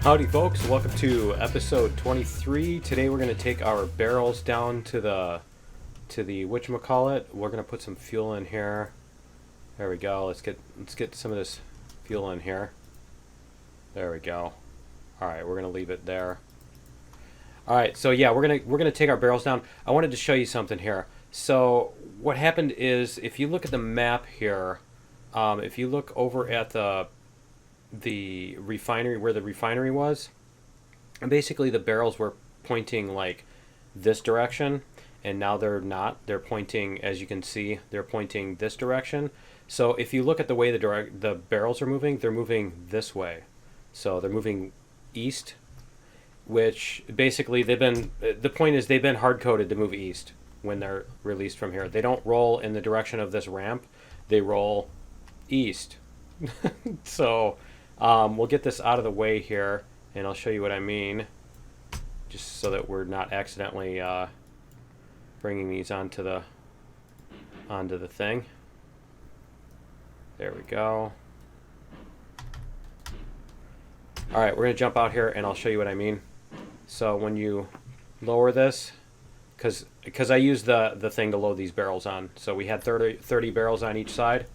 Howdy folks, welcome to episode 23. Today we're going to take our barrels down to the whatchamacallit. We're going to put some fuel in here. There we go. Let's get some of this fuel in here. There we go. All right, we're going to leave it there. All right, so yeah, we're going to take our barrels down. I wanted to show you something here. So what happened is, if you look at the map here, if you look over at the refinery, where the refinery was, and basically the barrels were pointing like this direction, and now they're not. They're pointing, as you can see, they're pointing this direction. So if you look at the way the barrels are moving, they're moving this way. So they're moving east, which basically the point is they've been hard coded to move east when they're released from here. They don't roll in the direction of this ramp, they roll east. So we'll get this out of the way here, and I'll show you what I mean, just so that we're not accidentally bringing these onto the thing. There we go. All right, we're gonna jump out here, and I'll show you what I mean. So when you lower this, because I use the thing to load these barrels on, so we had 30 barrels on each side,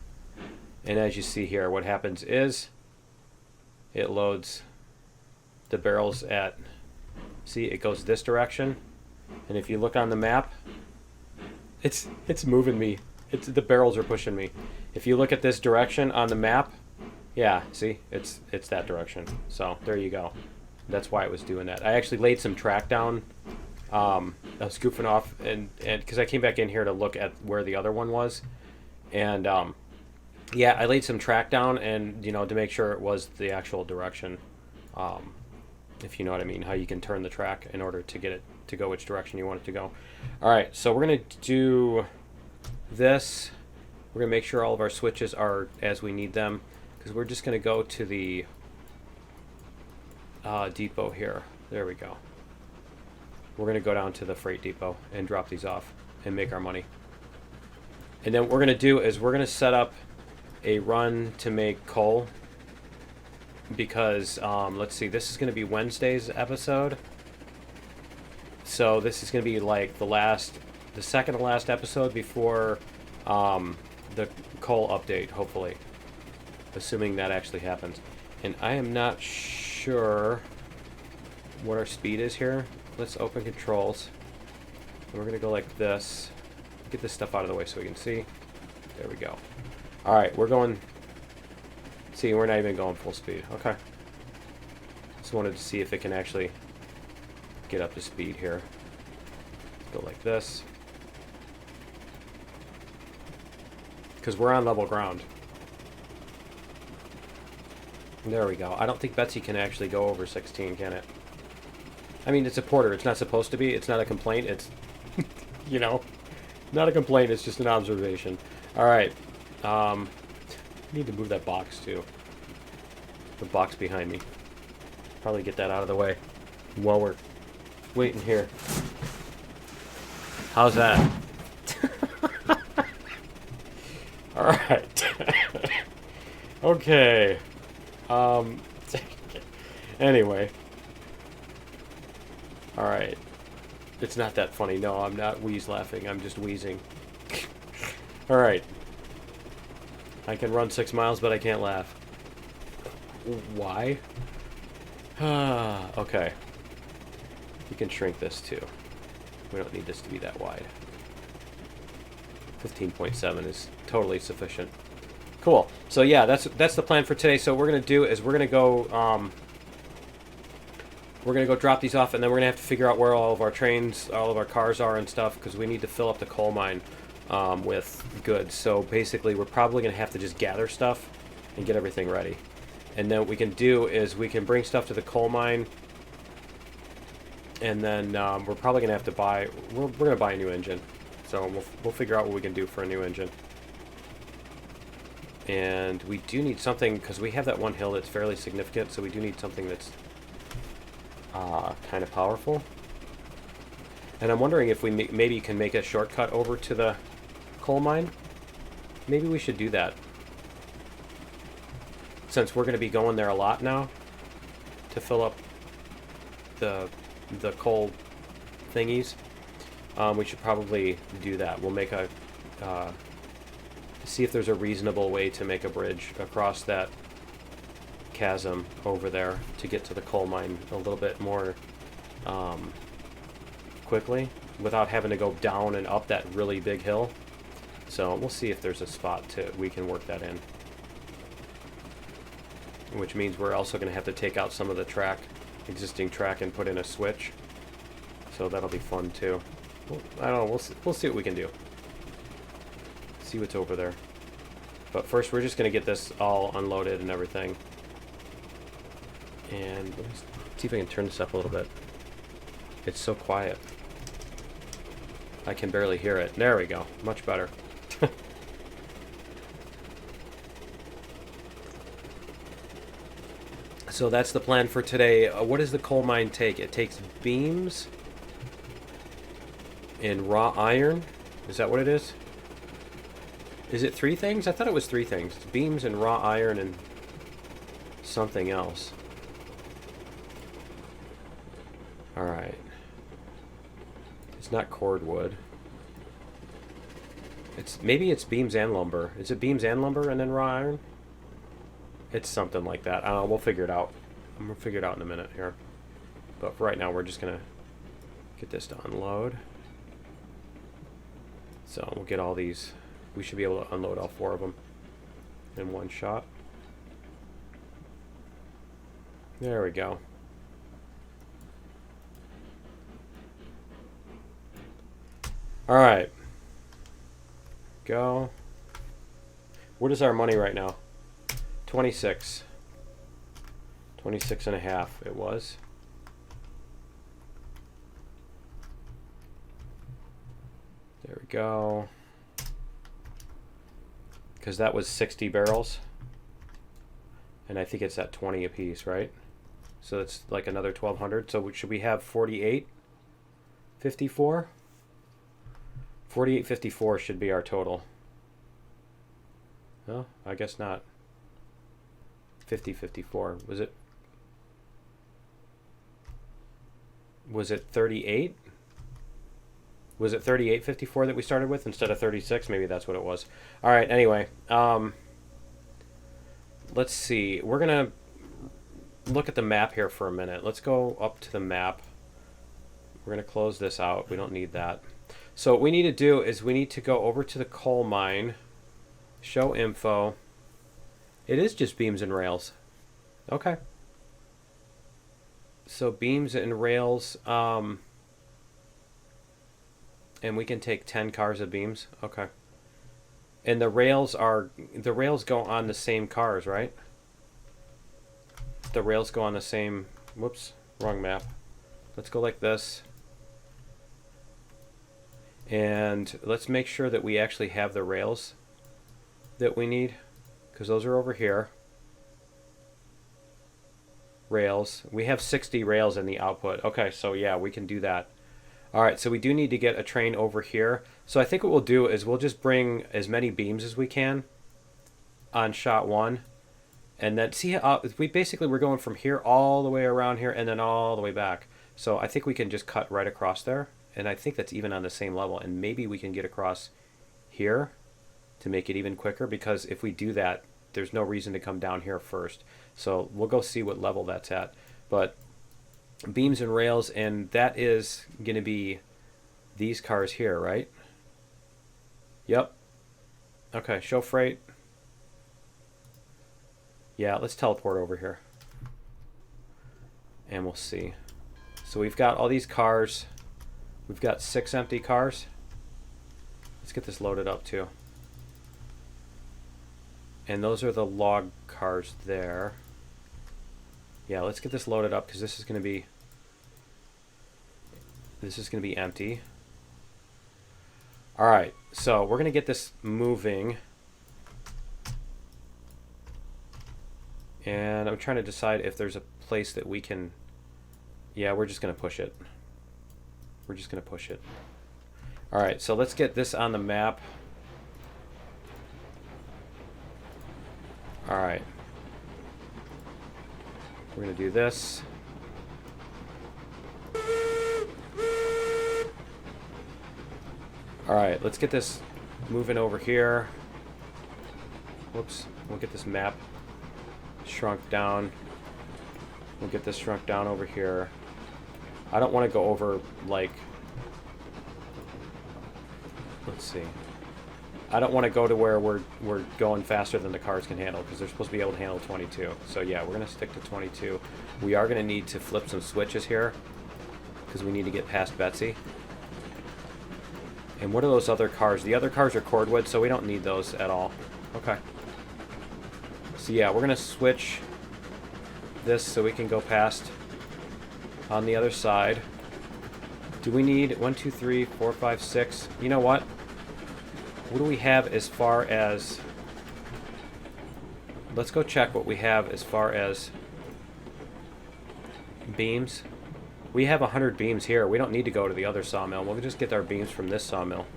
and as you see here, what happens is it loads the barrels at, see, it goes this direction, and if you look on the map, it's moving me. The barrels are pushing me. If you look at this direction on the map, yeah, see, it's that direction. So there you go. That's why it was doing that. I actually laid some track down. I was goofing off, and because I came back in here to look at where the other one was, and yeah, I laid some track down, and to make sure it was the actual direction, if you know what I mean, how you can turn the track in order to get it to go which direction you want it to go. All right, so we're gonna do this. We're gonna make sure all of our switches are as we need them, because we're just gonna go to the depot here. There we go. We're going to go down to the freight depot and drop these off and make our money. And then what we're going to do is we're going to set up a run to make coal, because let's see, this is going to be Wednesday's episode. So this is going to be like the second to last episode before the coal update, hopefully, assuming that actually happens. And I am not sure what our speed is here. Let's open controls, and we're gonna go like this. Get this stuff out of the way so we can see. There we go. All right, we're going. See, we're not even going full speed. Okay. Just wanted to see if it can actually get up to speed here. Let's go like this, because we're on level ground. There we go. I don't think Betsy can actually go over 16, can it? I mean, it's a porter. It's not supposed to be. It's not a complaint. It's, not a complaint. It's just an observation. All right. Need to move that box, too. The box behind me. Probably get that out of the way while we're waiting here. How's that? All right. Okay. Anyway. All right. It's not that funny. No, I'm not laughing. I'm just wheezing. All right. I can run 6 miles, but I can't laugh. Why? Okay. You can shrink this too. We don't need this to be that wide. 15.7 is totally sufficient. Cool. So yeah, that's the plan for today. So what we're gonna do is we're gonna go drop these off, and then we're gonna have to figure out where all of our trains, all of our cars are and stuff, because we need to fill up the coal mine with goods. So basically, we're probably gonna have to just gather stuff and get everything ready. And then what we can do is we can bring stuff to the coal mine, and then we're probably gonna have to buy. We're gonna buy a new engine. So we'll figure out what we can do for a new engine. And we do need something, because we have that one hill that's fairly significant, so we do need something that's kind of powerful. And I'm wondering if we maybe can make a shortcut over to the coal mine. Maybe we should do that, since we're going to be going there a lot now. to fill up the coal thingies, we should probably do that. We'll make a see if there's a reasonable way to make a bridge across that chasm over there to get to the coal mine a little bit more quickly without having to go down and up that really big hill. So we'll see if there's a spot we can work that in. Which means we're also going to have to take out some of the existing track, and put in a switch. So that'll be fun too. Well, I don't know. We'll see what we can do. See what's over there. But first, we're just going to get this all unloaded and everything. And let me see if I can turn this up a little bit. It's so quiet. I can barely hear it. There we go. Much better. So that's the plan for today. What does the coal mine take? It takes beams and raw iron. Is that what it is? Is it 3 things? I thought it was 3 things. It's beams and raw iron and something else. Alright. It's not cordwood. Maybe it's beams and lumber. Is it beams and lumber and then raw iron? It's something like that. I don't know. We'll figure it out. I'm going to figure it out in a minute here. But for right now, we're just going to get this to unload. So we'll get all these. We should be able to unload all 4 of them in one shot. There we go. All right. Go. What is our money right now? 26. 26 and a half it was. There we go. Because that was 60 barrels. And I think it's at 20 apiece, right? So it's like another 1,200. So should we have 48? 54? 48.54 should be our total. No, I guess not. 50.54. Was it 38? Was it 38.54 that we started with instead of 36? Maybe that's what it was. All right, anyway. Let's see. We're going to look at the map here for a minute. Let's go up to the map. We're going to close this out. We don't need that. So what we need to do is we need to go over to the coal mine. Show info. It is just beams and rails. Okay. So beams and rails, and we can take 10 cars of beams. Okay. And the rails go on the same cars, right? The rails go on the same, whoops, wrong map. Let's go like this. And let's make sure that we actually have the rails that we need, because those are over here. Rails. We have 60 rails in the output. Okay, so yeah, we can do that. All right, so we do need to get a train over here. So I think what we'll do is we'll just bring as many beams as we can on shot 1. And then see, we're going from here all the way around here and then all the way back. So I think we can just cut right across there. And I think that's even on the same level. And maybe we can get across here to make it even quicker, because if we do that, there's no reason to come down here first. So we'll go see what level that's at. But beams and rails, and that is going to be these cars here, right? Yep. Okay, show freight. Yeah, let's teleport over here. And we'll see. So we've got all these cars. We've got 6 empty cars. Let's get this loaded up too. And those are the log cars there. Yeah, let's get this loaded up, because this is going to be empty. All right, so we're going to get this moving. And I'm trying to decide if there's a place that we can... Yeah, we're just going to push it. We're just going to push it. All right, so let's get this on the map. All right. We're going to do this. Alright, let's get this moving over here. Whoops. We'll get this map shrunk down. We'll get this shrunk down over here. I don't want to go over, like... Let's see. I don't want to go to where we're going faster than the cars can handle, because they're supposed to be able to handle 22. So yeah, we're going to stick to 22. We are going to need to flip some switches here, because we need to get past Betsy. And what are those other cars? The other cars are cordwood, so we don't need those at all. Okay. So yeah, we're going to switch this so we can go past on the other side. Do we need 1, 2, 3, 4, 5, 6? You know what? What do we have as far as... Let's go check what we have as far as beams. We have 100 beams here. We don't need to go to the other sawmill. We'll just get our beams from this sawmill.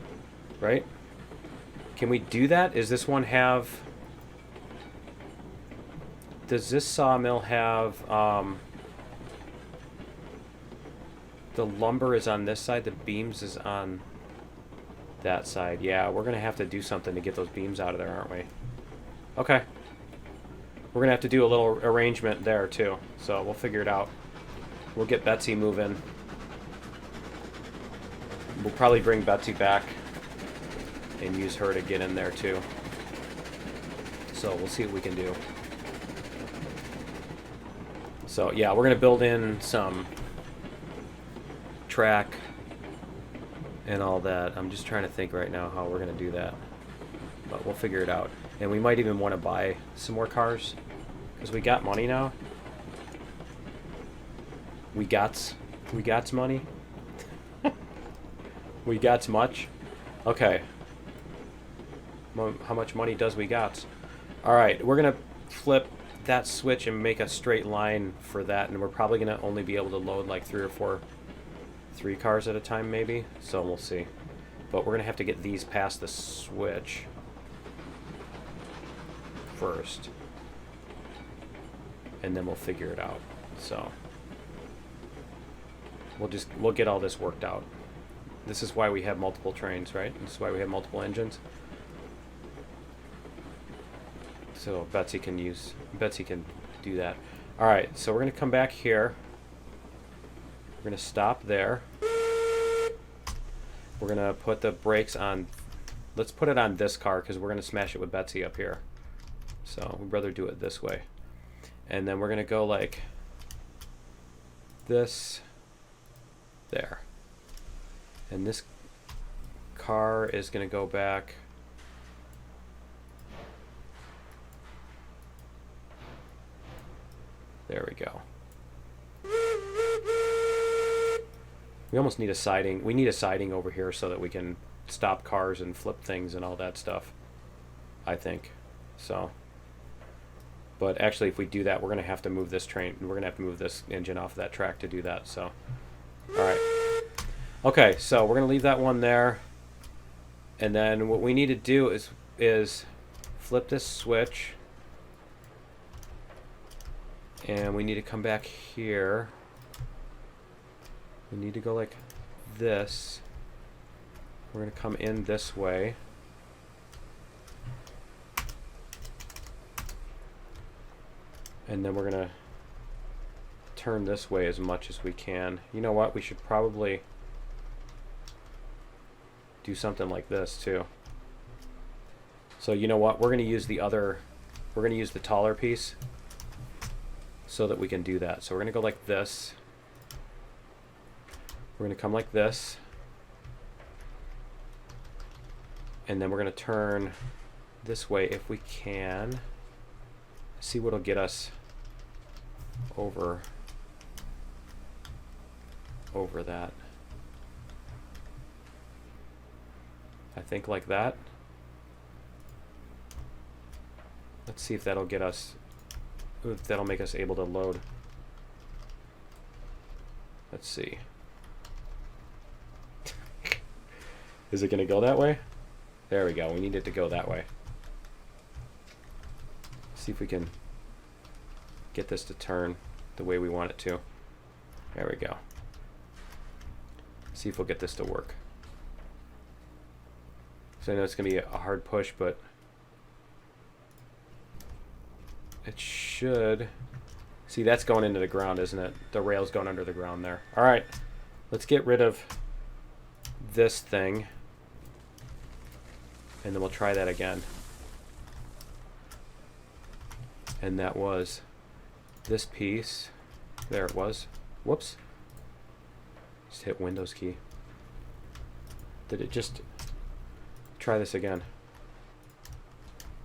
Right? Can we do that? Does this one have... Does this sawmill have... The lumber is on this side. The beams is on that side. Yeah, we're going to have to do something to get those beams out of there, aren't we? Okay. We're going to have to do a little arrangement there, too. So we'll figure it out. We'll get Betsy moving. We'll probably bring Betsy back and use her to get in there, too. So we'll see what we can do. So, yeah, we're going to build in some track and all that. I'm just trying to think right now how we're going to do that. But we'll figure it out. And we might even want to buy some more cars, because we got money now. We got money. We got much. Okay. How much money does we got? Alright, we're going to flip that switch and make a straight line for that, and we're probably going to only be able to load like 3 or 4 cars at a time, maybe. So we'll see. But we're going to have to get these past the switch first. And then we'll figure it out. So we'll get all this worked out. This is why we have multiple trains, right? This is why we have multiple engines. So Betsy can do that. Alright, so we're going to come back here. We're going to stop there. We're going to put the brakes on. Let's put it on this car, because we're going to smash it with Betsy up here. So we'd rather do it this way. And then we're going to go like this. There. And this car is going to go back. There we go. We almost need a siding. We need a siding over here so that we can stop cars and flip things and all that stuff, I think. So, but actually if we do that, we're going to have to move this train. We're going to have to move this engine off of that track to do that. So, all right. Okay, so we're going to leave that one there. And then what we need to do is flip this switch. And we need to come back here. We need to go like this. We're going to come in this way. And then we're going to turn this way as much as we can. You know what? We should probably do something like this too. So you know what? We're going to use the taller piece so that we can do that. So we're going to go like this. We're going to come like this. And then we're going to turn this way if we can. See what'll get us over that. I think like that. Let's see if that'll get us, if that'll make us able to load. Let's see. Is it going to go that way? There we go. We need it to go that way. See if we can get this to turn. the way we want it to. There we go. See if we'll get this to work. So I know it's going to be a hard push, but it should. See, that's going into the ground, isn't it? The rail's going under the ground there. All right, let's get rid of this thing, and then we'll try that again. And that was this piece. There it was. Whoops. Just hit Windows key. Did it just... Try this again.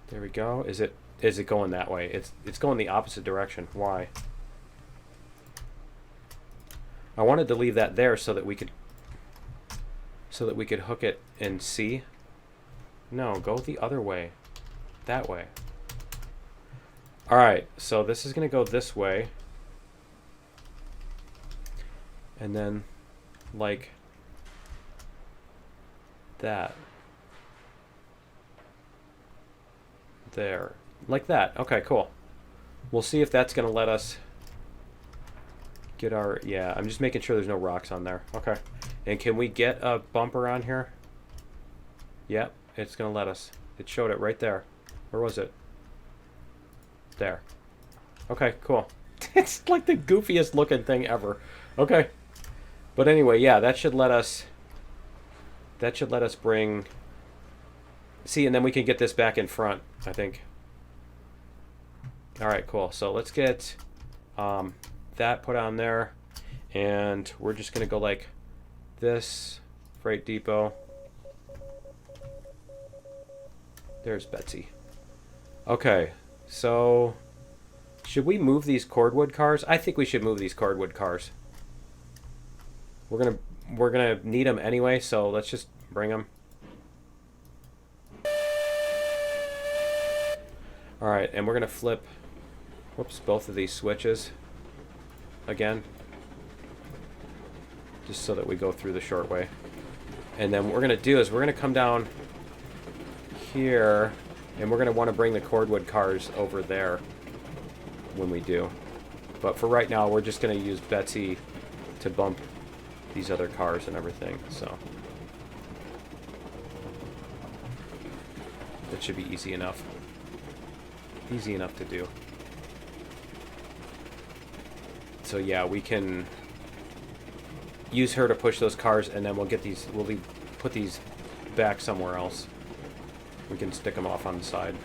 There we go. Is it going that way? It's going the opposite direction. Why? I wanted to leave that there so that we could hook it and see. No, go the other way. That way. All right, so this is going to go this way. And then like that. There. Like that. Okay, cool. We'll see if that's going to let us get our... Yeah, I'm just making sure there's no rocks on there. Okay. And can we get a bumper on here? Yep, it's going to let us. It showed it right there. Where was it? There. Okay, cool. It's like the goofiest looking thing ever. Okay. But anyway, yeah, that should let us... That should let us bring... See, and then we can get this back in front, I think. All right, cool. So let's get that put on there. And we're just going to go like this. Freight depot. There's Betsy. Okay, so should we move these cordwood cars? I think we should move these cordwood cars. We're gonna need them anyway, so let's just bring them. All right, and we're gonna flip, whoops, both of these switches again, just so that we go through the short way. And then what we're gonna do is we're gonna come down here, and we're gonna want to bring the cordwood cars over there when we do. But for right now, we're just gonna use Betsy to bump these other cars and everything. So that should be easy enough. Easy enough to do. So yeah, we can use her to push those cars, and then we'll get these. Put these back somewhere else. We can stick them off on the side.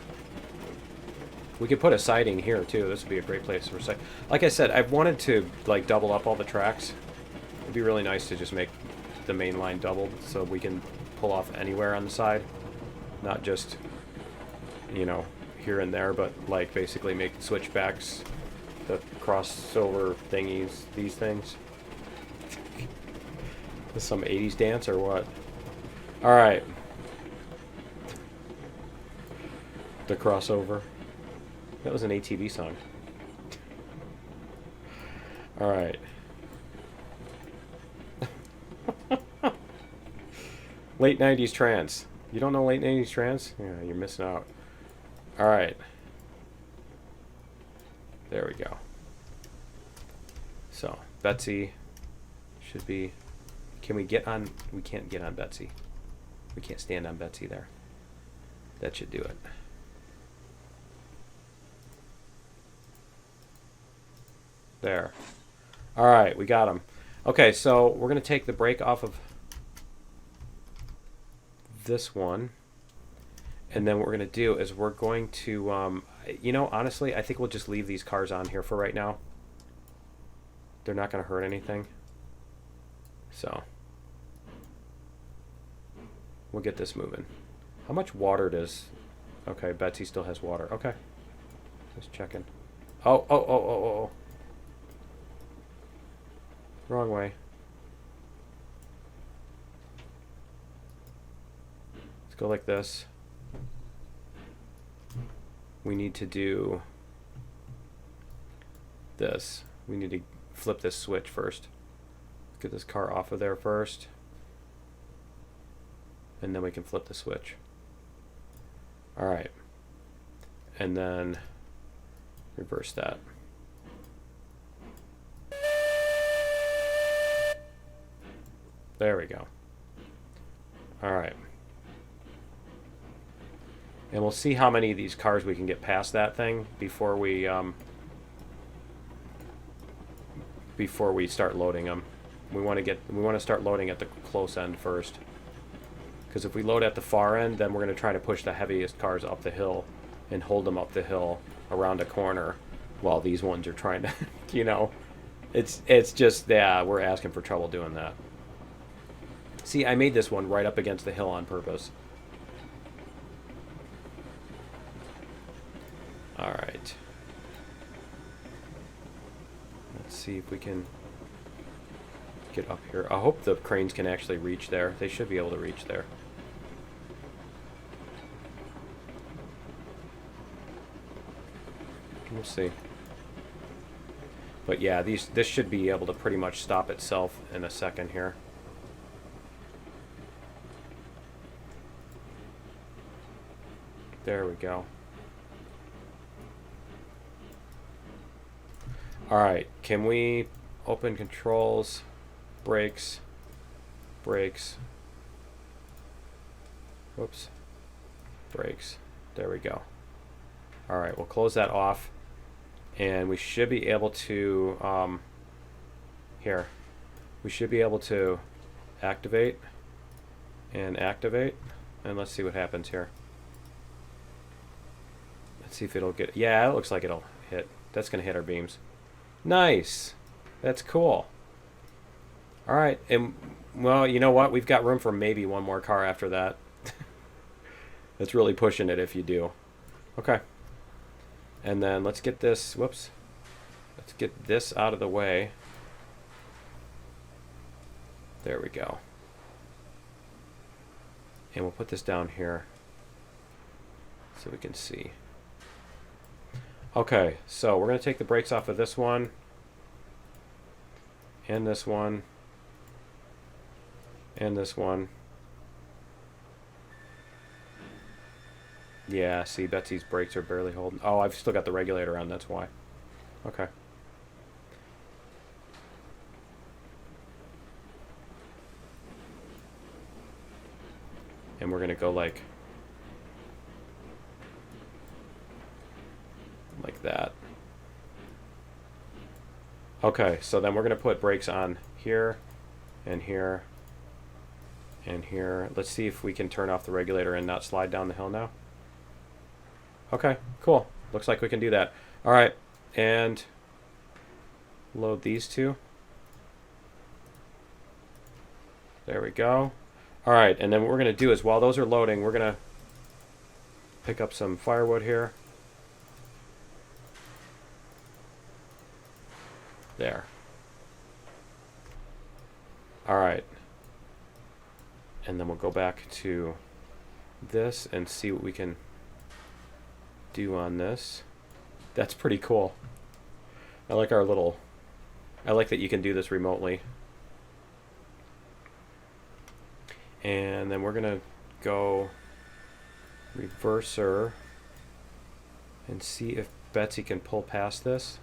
We could put a siding here too. This would be a great place for side. Like I said, I've wanted to like double up all the tracks. It'd be really nice to just make the main line doubled so we can pull off anywhere on the side, not just, you know, here and there, but like basically make switchbacks, the crossover thingies, these things. Is some 80s dance or what? Alright. The crossover. That was an ATV song. Alright. Late 90s trance. You don't know late 90s trance? Yeah, you're missing out. Alright. There we go. So, Betsy should be... Can we get on... We can't get on Betsy. We can't stand on Betsy there. That should do it. There. Alright, we got him. Okay, so we're going to take the brake off of this one. And then what we're going to do is we're going to, you know, honestly, I think we'll just leave these cars on here for right now. They're not going to hurt anything. So, we'll get this moving. How much water does... Okay, Betsy still has water. Okay. Just checking. Oh. Wrong way. Let's go like this. We need to do this. We need to flip this switch first. Get this car off of there first. And then we can flip the switch. Alright. And then reverse that. There we go. All right. And we'll see how many of these cars we can get past that thing before we start loading them. We want to start loading at the close end first. Because if we load at the far end, then we're going to try to push the heaviest cars up the hill and hold them up the hill around a corner while these ones are trying to, you know, it's just, yeah, we're asking for trouble doing that. See, I made this one right up against the hill on purpose. All right. Let's see if we can get up here. I hope the cranes can actually reach there. They should be able to reach there. We'll see. But yeah, this should be able to pretty much stop itself in a second here. There we go. Alright, can we open controls, brakes, brakes, whoops, brakes, there we go. Alright, we'll close that off, and we should be able to, here, we should be able to activate, and let's see what happens here. Let's see if it'll get, yeah, it looks like it'll hit. That's going to hit our beams. Nice. That's cool. All right, and well, you know what? We've got room for maybe one more car after that. That's really pushing it if you do. Okay. And then let's get this, whoops. Let's get this out of the way. There we go. And we'll put this down here so we can see. Okay, so we're going to take the brakes off of this one and this one and this one. Yeah, see, Betsy's brakes are barely holding. Oh, I've still got the regulator on, that's why. Okay. And we're going to go like that. Okay, so then we're going to put brakes on here and here and here. Let's see if we can turn off the regulator and not slide down the hill now. Okay, cool. Looks like we can do that. All right, and load these two. There we go. All right, and then what we're going to do is while those are loading, we're going to pick up some firewood here. There. All right. And then we'll go back to this and see what we can do on this. That's pretty cool. I like our little, I like that you can do this remotely. And then we're gonna go reverser and see if Betsy can pull past this.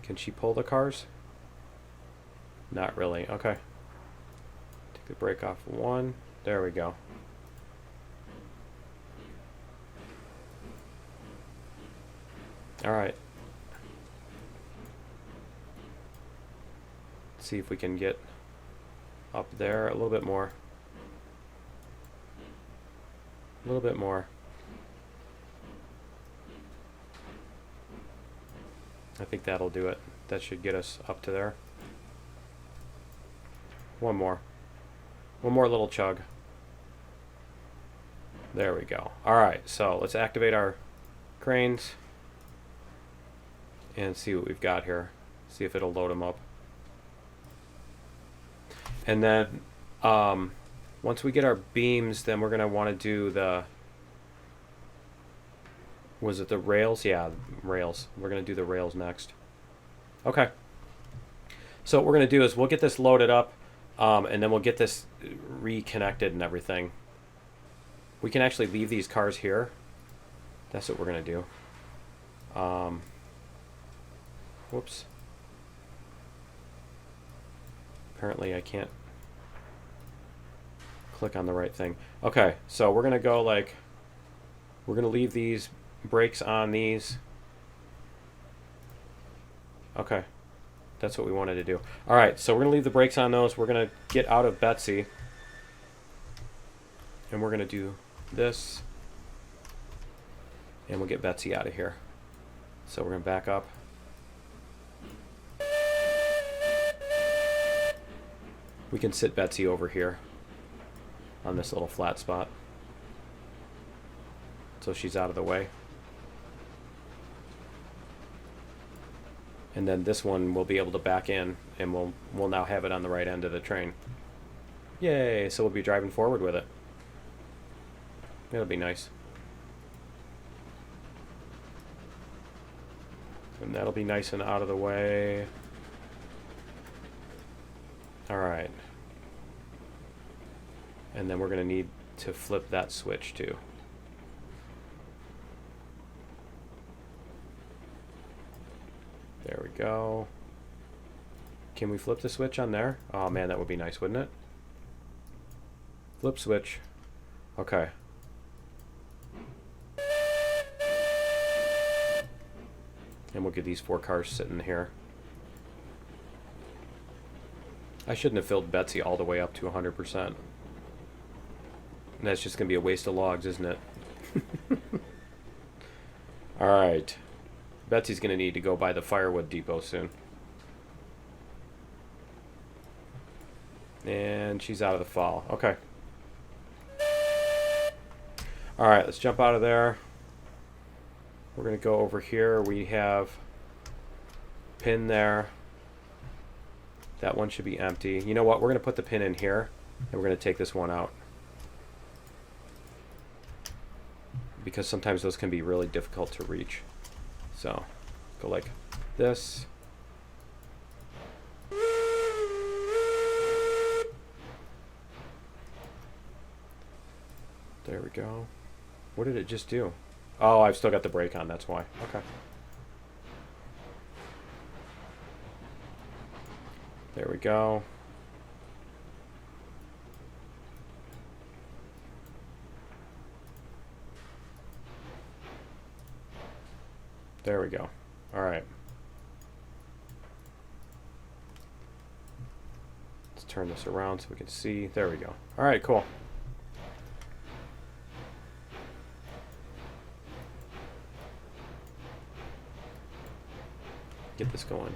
Can she pull the cars? Not really. Okay. Take the brake off one. There we go. All right. Let's see if we can get up there a little bit more. A little bit more. I think that'll do it. That should get us up to there. One more. One more little chug. There we go. Alright, so let's activate our cranes and see what we've got here. See if it'll load them up. And then once we get our beams, then we're going to want to do the... Was it the rails? Yeah, rails. We're going to do the rails next. Okay. So what we're going to do is we'll get this loaded up, and then we'll get this reconnected and everything. We can actually leave these cars here. That's what we're going to do. Whoops. Apparently I can't click on the right thing. Okay, so we're gonna go like, we're gonna leave these brakes on these. Okay, that's what we wanted to do. All right, so we're gonna leave the brakes on those. We're gonna get out of Betsy, and we're gonna do this, and we'll get Betsy out of here. So we're gonna back up. We can sit Betsy over here on this little flat spot, so she's out of the way. And then this one we'll be able to back in, and we'll now have it on the right end of the train. Yay, so we'll be driving forward with it. That'll be nice. And that'll be nice and out of the way. Alright. And then we're going to need to flip that switch too. There we go. Can we flip the switch on there? Oh man, that would be nice, wouldn't it? Flip switch. Okay. And we'll get these 4 cars sitting here. I shouldn't have filled Betsy all the way up to 100%. That's just going to be a waste of logs, isn't it? Alright. Betsy's going to need to go by the firewood depot soon. And she's out of the fall. Okay. Alright, let's jump out of there. We're going to go over here. We have pin there. That one should be empty. You know what? We're going to put the pin in here, and we're going to take this one out. Because sometimes those can be really difficult to reach. So, go like this. There we go. What did it just do? Oh, I've still got the brake on, that's why. Okay. There we go. There we go. All right. Let's turn this around so we can see. There we go. All right, cool. Get this going.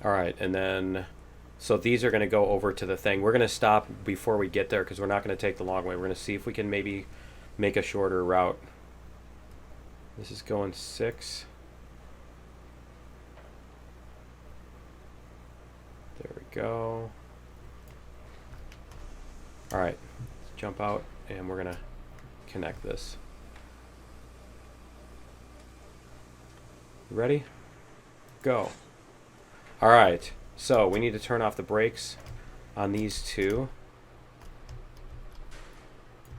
All right, and then, so these are going to go over to the thing. We're going to stop before we get there because we're not going to take the long way. We're going to see if we can maybe make a shorter route. This is going 6. There we go. All right, let's jump out, and we're going to connect this. Ready? Go. All right, so we need to turn off the brakes on these 2.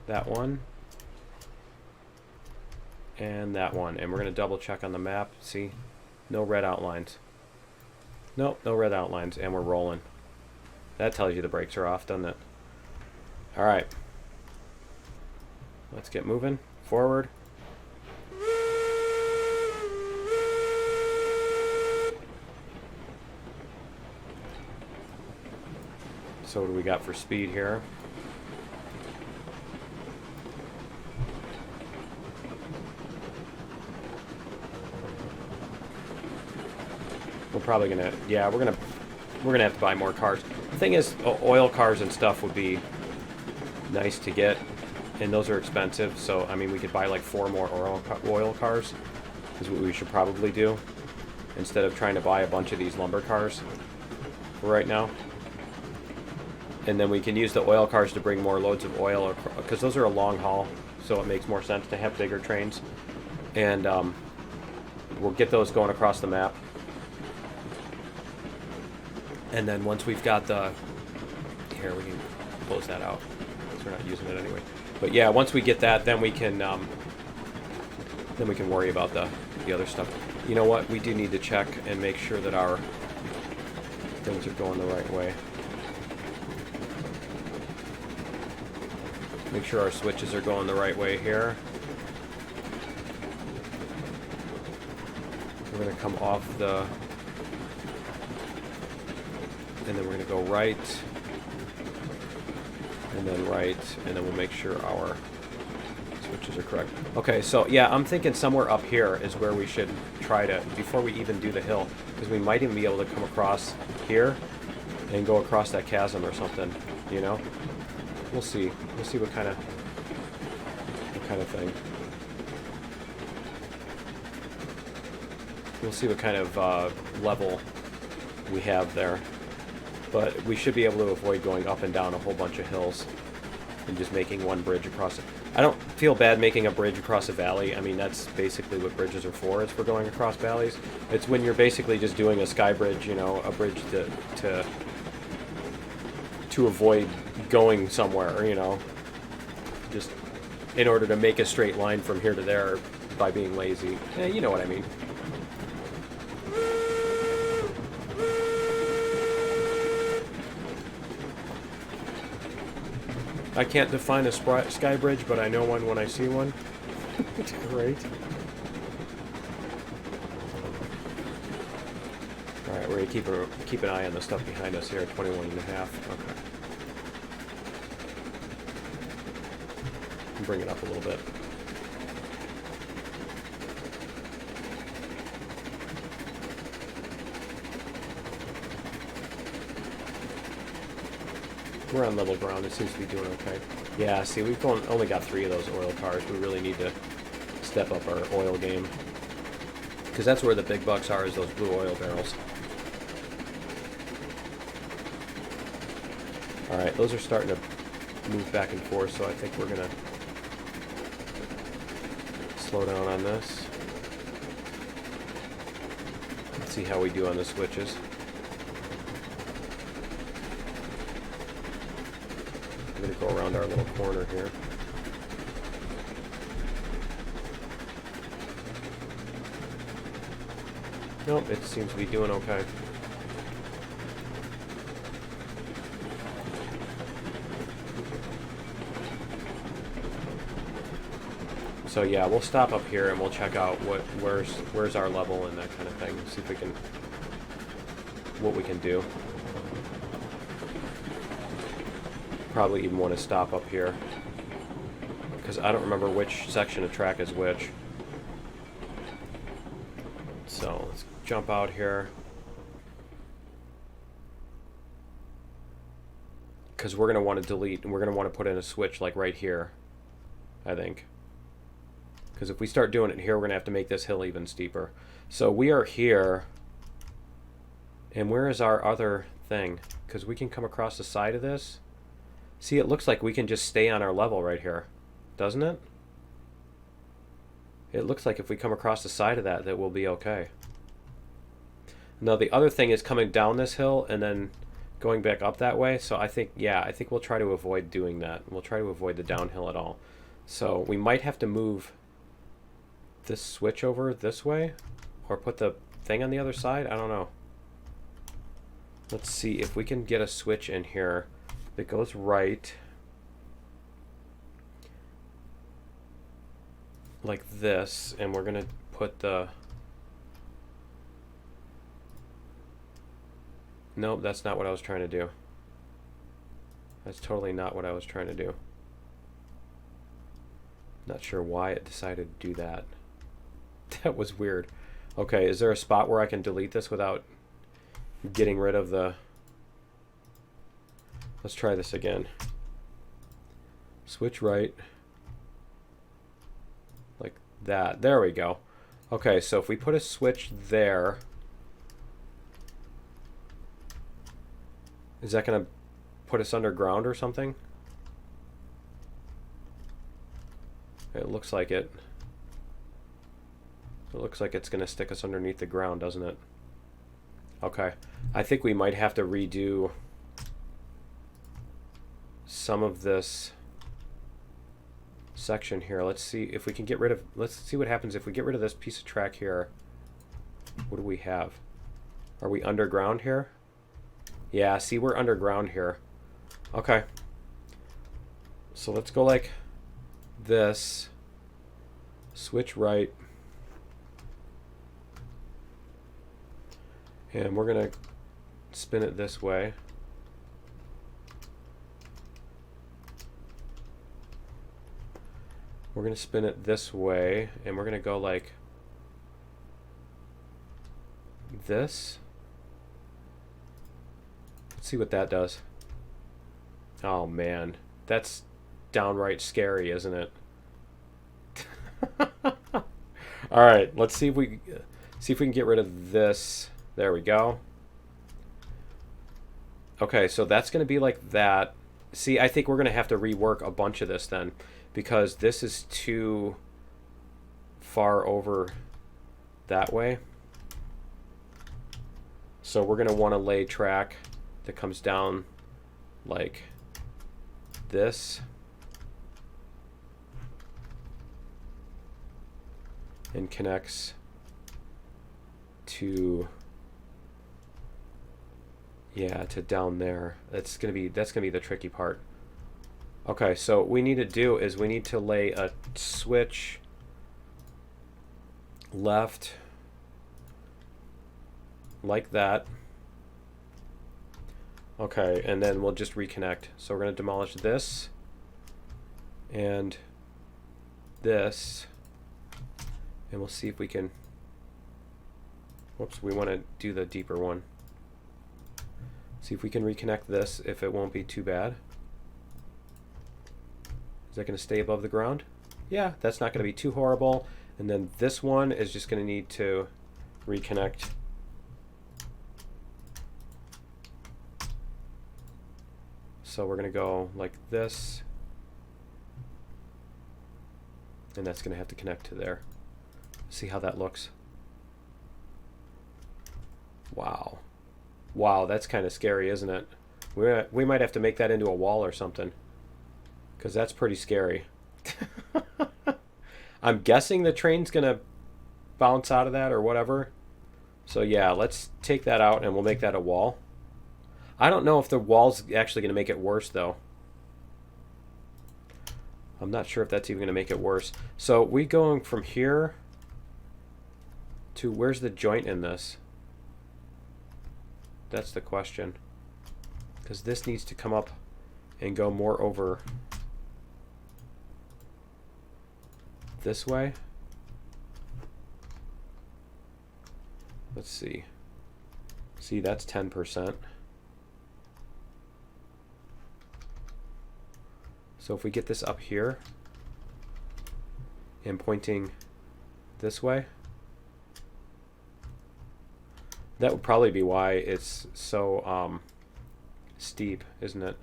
That one. And that one. And we're going to double check on the map. See? No red outlines. Nope, no red outlines. And we're rolling. That tells you the brakes are off, doesn't it? All right. Let's get moving. Forward. So what do we got for speed here? We're probably gonna, yeah, we're gonna have to buy more cars. The thing is, oil cars and stuff would be nice to get, and those are expensive. So I mean, we could buy like 4 more oil cars, is what we should probably do, instead of trying to buy a bunch of these lumber cars for right now. And then we can use the oil cars to bring more loads of oil, because those are a long haul, so it makes more sense to have bigger trains. And we'll get those going across the map. And then once we've got the... Here, we can close that out, because we're not using it anyway. But yeah, once we get that, then we can Then we can worry about the other stuff. You know what? We do need to check and make sure that our things are going the right way. Make sure our switches are going the right way here. We're going to come off the... And then we're going to go right. And then right. And then we'll make sure our switches are correct. Okay, so yeah, I'm thinking somewhere up here is where we should try to, before we even do the hill, because we might even be able to come across here and go across that chasm or something, you know? We'll see. We'll see what kind of thing. We'll see what kind of level we have there. But we should be able to avoid going up and down a whole bunch of hills and just making one bridge across it. I don't feel bad making a bridge across a valley. I mean, that's basically what bridges are for, is for going across valleys. It's when you're basically just doing a sky bridge, you know, a bridge to avoid going somewhere, you know, just in order to make a straight line from here to there by being lazy. Yeah, you know what I mean. I can't define a sky bridge, but I know one when I see one. Great. Alright, we're going to keep an eye on the stuff behind us here, 21.5. Okay. Bring it up a little bit. We're on level ground. It seems to be doing okay. Yeah, see, we've only got 3 of those oil cars. We really need to step up our oil game. Because that's where the big bucks are, is those blue oil barrels. Alright, those are starting to move back and forth, so I think we're going to slow down on this. Let's see how we do on the switches. I'm going to go around our little corner here. Nope, it seems to be doing okay. So yeah, we'll stop up here and we'll check out where's our level and that kind of thing. See if we can, what we can do. Probably even want to stop up here, because I don't remember which section of track is which. So let's jump out here, because we're going to want to delete, and we're going to want to put in a switch like right here, I think. Because if we start doing it here, we're going to have to make this hill even steeper. So we are here, and where is our other thing? Because we can come across the side of this. See, it looks like we can just stay on our level right here, doesn't it? It looks like if we come across the side of that, that we'll be okay. Now, the other thing is coming down this hill and then going back up that way. So I think, yeah, I think we'll try to avoid doing that. We'll try to avoid the downhill at all. So we might have to move this switch over this way, or put the thing on the other side. I don't know. Let's see if we can get a switch in here that goes right, like this, and we're gonna put the... Nope, that's not what I was trying to do. That's totally not what I was trying to do. Not sure why it decided to do that. That was weird. Okay, is there a spot where I can delete this without getting rid of the... Let's try this again. Switch right. Like that. There we go. Okay, so if we put a switch there, is that going to put us underground or something? It looks like it. It looks like it's going to stick us underneath the ground, doesn't it? Okay. I think we might have to redo some of section here. Let's see if we can get rid of, let's see what happens if we get rid of this piece of track here. What do we have? Are we underground here? Yeah, see, we're underground here. Okay. So let's go like this. Switch right. And we're going to spin it this way. We're going to spin it this way, and we're going to go like this. Let's see what that does. Oh man, that's downright scary, isn't it? All right, let's see if we can get rid of this. There we go. Okay, so that's going to be like that. See, I think we're going to have to rework a bunch of this then, because this is too far over that way. So we're going to want to lay track that comes down like this. And connects to, yeah, to down there. That's gonna be the tricky part. Okay, so what we need to do is we need to lay a switch left like that. Okay, and then we'll just reconnect. So we're gonna demolish this and this. And we'll see if we can, whoops, we want to do the deeper one. See if we can reconnect this, if it won't be too bad. Is that going to stay above the ground? Yeah, that's not going to be too horrible. And then this one is just going to need to reconnect. So we're going to go like this. And that's going to have to connect to there. See how that looks. Wow. Wow, that's kind of scary, isn't it? We might have to make that into a wall or something, because that's pretty scary. I'm guessing the train's going to bounce out of that or whatever. So yeah, let's take that out and we'll make that a wall. I don't know if the wall's actually going to make it worse, though. I'm not sure if that's even going to make it worse. So we going from here to where's the joint in this? That's the question. Because this needs to come up and go more over this way. Let's see. See, that's 10%. So if we get this up here and pointing this way, that would probably be why it's so steep, isn't it?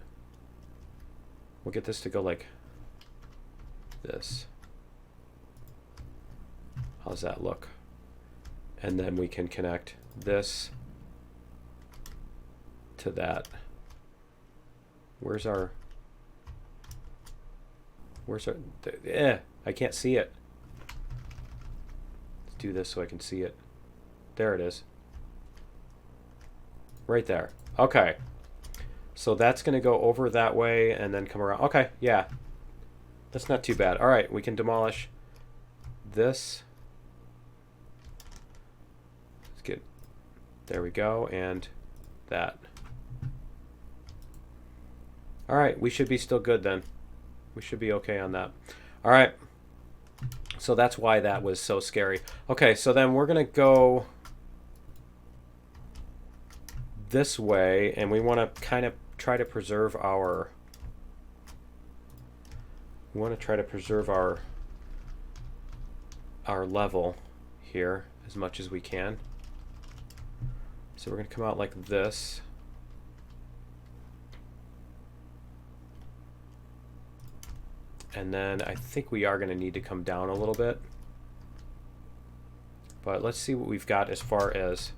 We'll get this to go like this. How's that look? And then we can connect this to that. Where's our I can't see it. Let's do this so I can see it. There it is. Right there. Okay. So that's going to go over that way and then come around. Okay, yeah. That's not too bad. All right, we can demolish this. Let's get, there we go, and that. All right, we should be still good then. We should be okay on that. All right. So that's why that was so scary. Okay, so then we're going to go this way, and we want to kind of try to preserve our our level here as much as we can. So we're going to come out like this. And then I think we are going to need to come down a little bit. But let's see what we've got as far as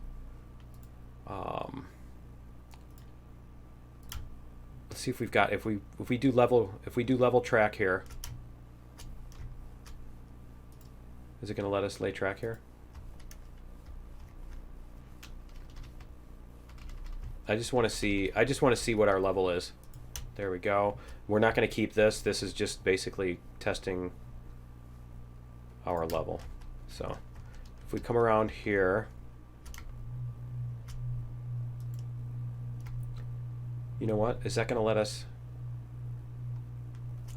let's see if we've got, if we do level track here, Is it going to let us lay track here? I just want to see what our level is. There we go. We're not going to keep this. This is just basically testing our level. So if we come around here, you know what? Is that going to let us?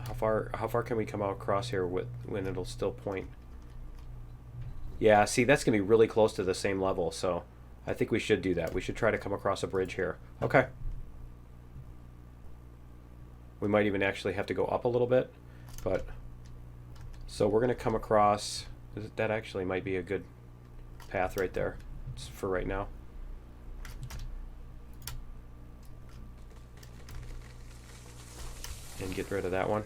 How far can we come across here with when it'll still point? Yeah, see, that's going to be really close to the same level, so I think we should do that. We should try to come across a bridge here. Okay. We might even actually have to go up a little bit, but so we're going to come across, that actually might be a good path right there for right now. And get rid of that one.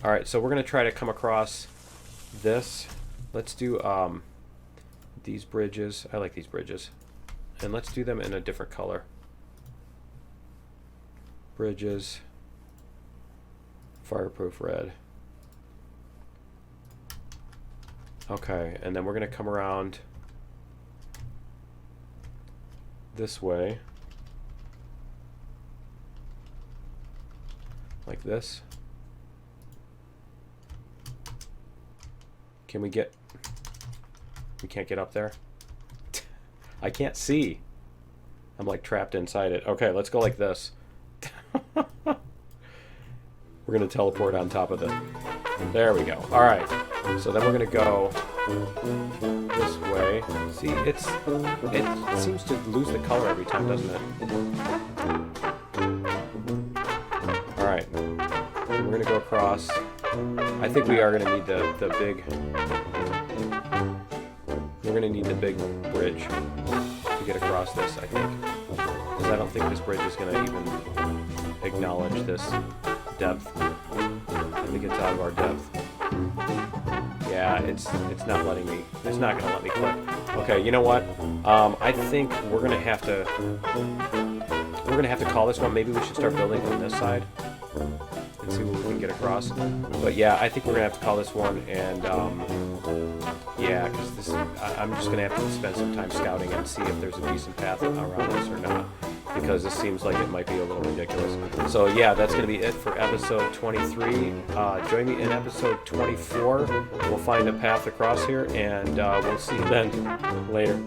All right, so we're going to try to come across this. Let's do these bridges. I like these bridges. And let's do them in a different color. Bridges, fireproof red. Okay, and then we're going to come around this way. Like this. Can we get... We can't get up there? I can't see. I'm like trapped inside it. Okay, let's go like this. We're going to teleport on top of it. There we go. All right. So then we're going to go this way. See, it seems to lose the color every time, doesn't it? All right. We're going to go across. I think we are going to need the big... We're going to need the big bridge to get across this, I think. Because I don't think this bridge is going to even acknowledge this depth. I think it's out of our depth. Yeah, it's not letting me. It's not going to let me click. Okay, you know what? I think we're going to have to call this one. Maybe we should start building on this side and see what we can get across. But yeah, I think we're going to have to call this one, and yeah, because I'm just going to have to spend some time scouting and see if there's a decent path around this or not, because this seems like it might be a little ridiculous. So yeah, that's going to be it for episode 23. Join me in episode 24. We'll find a path across here, and we'll see you then. Later.